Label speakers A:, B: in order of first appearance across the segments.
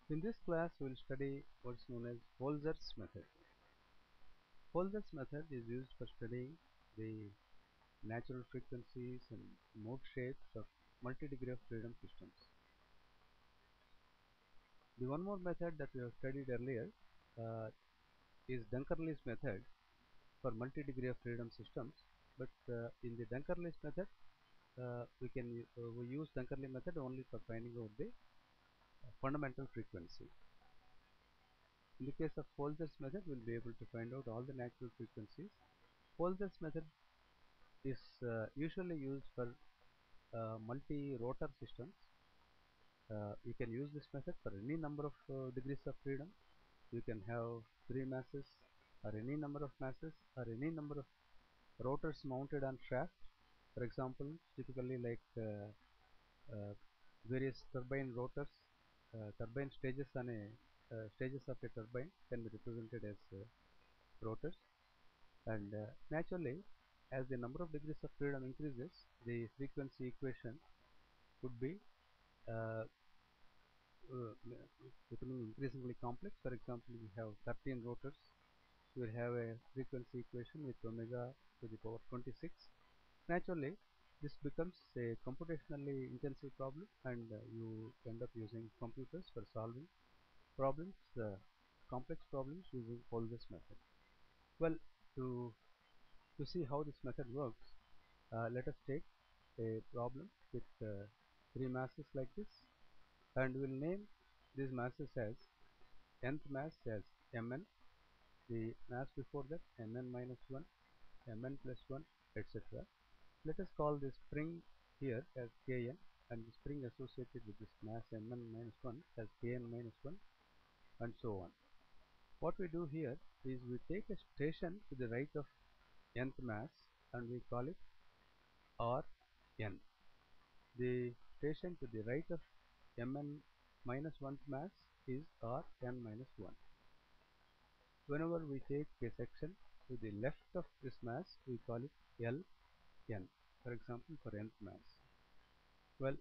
A: In this class, we will study what is known as Holzers method. Holzers method is used for studying the natural frequencies and mode shapes of multi-degree of freedom systems. The one more method that we have studied earlier is Dunkerley's method for multi-degree of freedom systems. But in the Dunkerley's method, we use Dunkerley method only for finding out the fundamental frequency. In the case of Holzers method, we will be able to find out all the natural frequencies. Holzers method is usually used for multi-rotor systems. You can use this method for any number of degrees of freedom. You can have 3 masses or any number of masses or any number of rotors mounted on shaft. For example, typically like various turbine rotors, turbine stages on a stages of a turbine can be represented as rotors. And naturally, as the number of degrees of freedom increases, the frequency equation would be uh, uh, becoming increasingly complex. For example, we have 13 rotors. You will have a frequency equation with omega to the power 26. Naturally, this becomes a computationally intensive problem, and you end up using computers for solving problems, complex problems using Holz's method. Well, to see how this method works, let us take a problem with 3 masses like this, and we will name these masses as nth mass as Mn, the mass before that Mn minus 1, Mn plus 1, etc. Let us call this spring here as Kn, and the spring associated with this mass Mn minus 1 as Kn minus 1, and so on. What we do here is we take a station to the right of nth mass and we call it Rn. The station to the right of Mn minus 1th mass is Rn minus 1. Whenever we take a section to the left of this mass, we call it Ln, for example for nth mass. Well,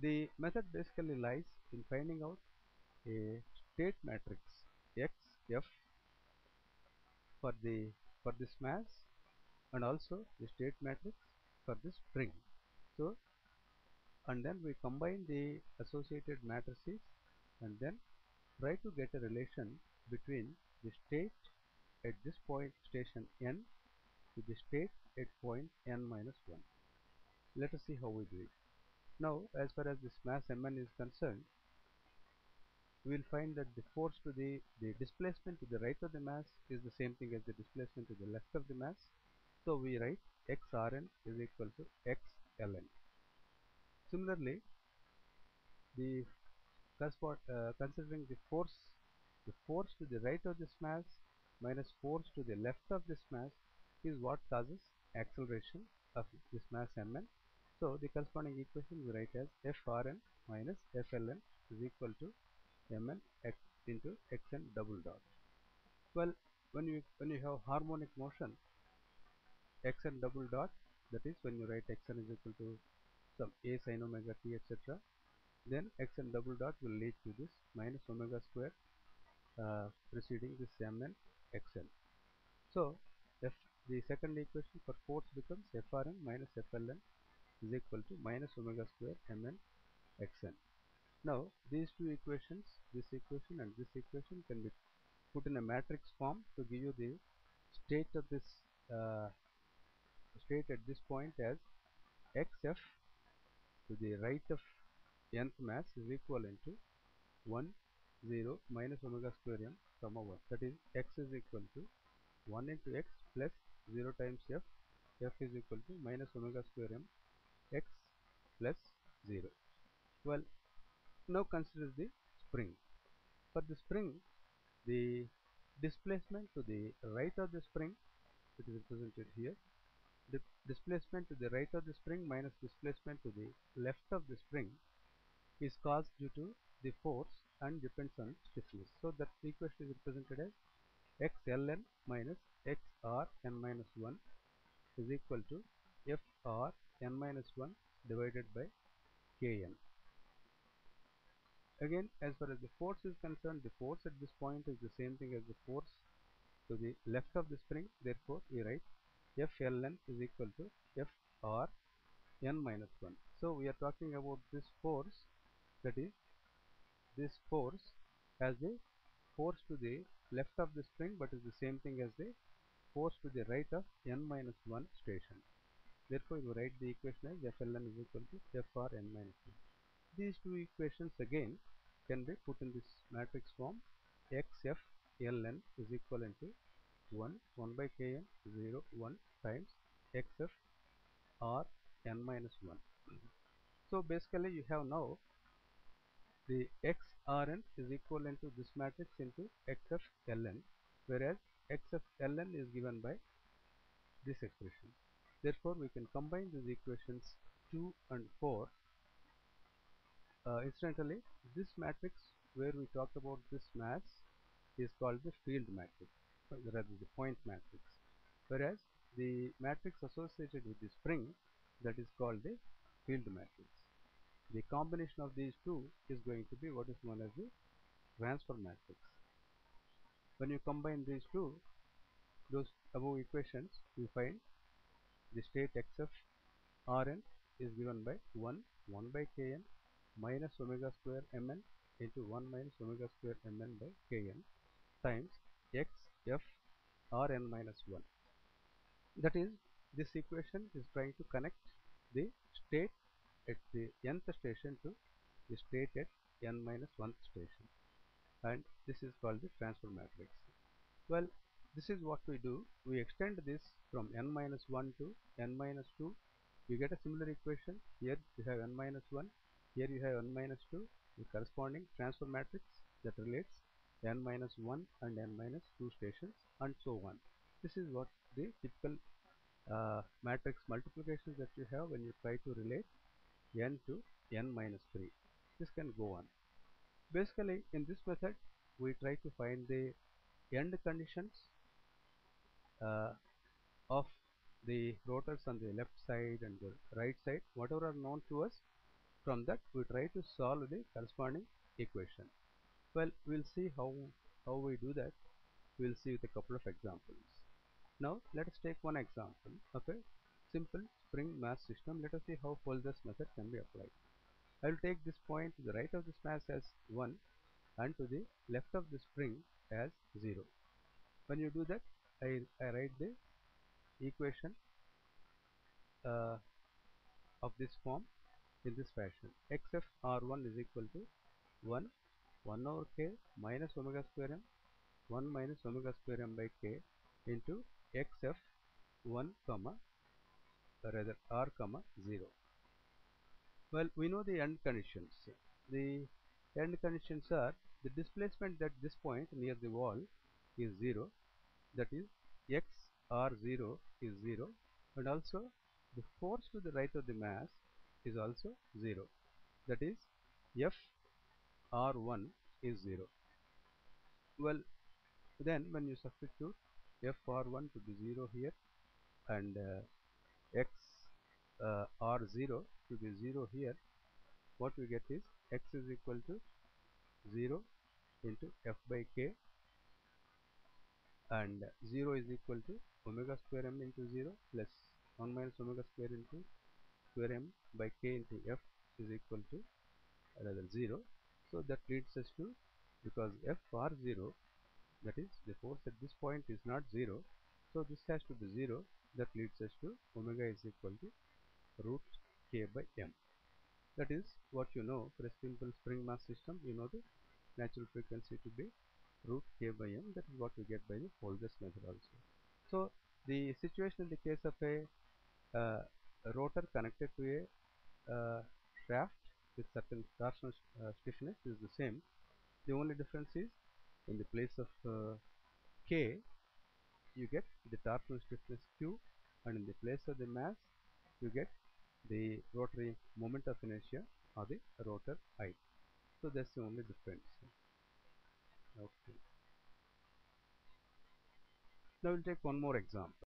A: the method basically lies in finding out a state matrix Xf for this mass and also the state matrix for this spring. So, and then we combine the associated matrices and then try to get a relation between the state at this point station n to the state at point n minus 1. Let us see how we do it. Now, as far as this mass Mn is concerned, we will find that the force to the displacement to the right of the mass is the same thing as the displacement to the left of the mass. So we write xrn is equal to xln. Similarly, the considering the force to the right of this mass minus force to the left of this mass is what causes acceleration of this mass Mn. So the corresponding equation we write as Frn minus Fln is equal to Mn x into xn double dot. Well, when you have harmonic motion, xn double dot, that is when you write xn is equal to some a sin omega t, etc., then xn double dot will lead to this minus omega square preceding this Mn xn. So the second equation for force becomes Frn minus Fln is equal to minus omega square Mn xn. Now these two equations, this equation and this equation, can be put in a matrix form to give you the state of this state at this point as xf to the right of nth mass is equivalent to 1 0 minus omega square m comma 1. That is, x is equal to 1 into x plus 0 times f. F is equal to minus omega square m x plus 0. Well, now consider the spring. For the spring, the displacement to the right of the spring, it is represented here. The displacement to the right of the spring minus displacement to the left of the spring is caused due to the force and depends on stiffness. So that equation is represented as xln minus xrn minus 1 is equal to frn minus 1 divided by kn. Again, as far as the force is concerned, the force at this point is the same thing as the force to the left of the spring. Therefore, we write Fln is equal to Fr n minus 1. So we are talking about this force, that is this force as the force to the left of the spring, but is the same thing as the force to the right of n minus 1 station. Therefore, you write the equation as Fln is equal to Fr n minus 1. These two equations again can be put in this matrix form. Xfln is equivalent to 1 by kn 0 1 times Xfr n minus 1. So basically you have now the xrn is equivalent to this matrix into xfln, whereas xfln is given by this expression. Therefore, we can combine these equations 2 and 4. Incidentally, this matrix where we talk about this mass is called the field matrix, rather the point matrix, whereas the matrix associated with the spring, that is called the field matrix. The combination of these two is going to be what is known as the transfer matrix. When you combine these two, those above equations, you find the state xf Rn is given by 1 by kn minus omega square mn into 1 minus omega square mn by kn times x f Rn minus 1. That is, this equation is trying to connect the state at the nth station to the state at n minus 1th station, and this is called the transfer matrix. Well, this is what we do. We extend this from n minus 1 to n minus 2. You get a similar equation. Here you have n minus 1, here you have n minus 2, the corresponding transfer matrix that relates n minus 1 and n minus 2 stations, and so on. This is what the typical matrix multiplications that you have when you try to relate n to n minus 3. This can go on. Basically, in this method, we try to find the end conditions uh, of the rotors on the left side and the right side, whatever are known to us. From that, we try to solve the corresponding equation. Well, we'll see how we do that. We'll see with a couple of examples. Now, let us take one example of a simple spring mass system. Let us see how Holzers method can be applied. I will take this point to the right of this mass as 1 and to the left of the spring as 0. When you do that, I write the equation of this form in this fashion. Xf R1 is equal to 1 over k minus omega square m 1 minus omega square m by k into xf 1 comma rather r comma 0. Well, we know the end conditions. The end conditions are the displacement at this point near the wall is 0, that is x r0 is 0, and also the force to the right of the mass is also 0, that is f r1 is 0. Well, then when you substitute f r1 to be 0 here and x r0 to be 0 here, what we get is x is equal to 0 into f by k, and 0 is equal to omega square m into 0 plus 1 minus omega square into square m by k into f is equal to rather 0. So that leads us to, because f r0, that is the force at this point is not 0, so this has to be 0. That leads us to omega is equal to root k by m. That is what you know for a simple spring mass system. You know the natural frequency to be root k by m. That is what we get by the Holzers method also. So the situation in the case of a rotor connected to a shaft with certain torsional stiffness is the same. The only difference is in the place of k, you get the torsional stiffness q, and in the place of the mass, you get the rotary moment of inertia or the rotor I. So that's the only difference. Okay. Now we'll take one more example.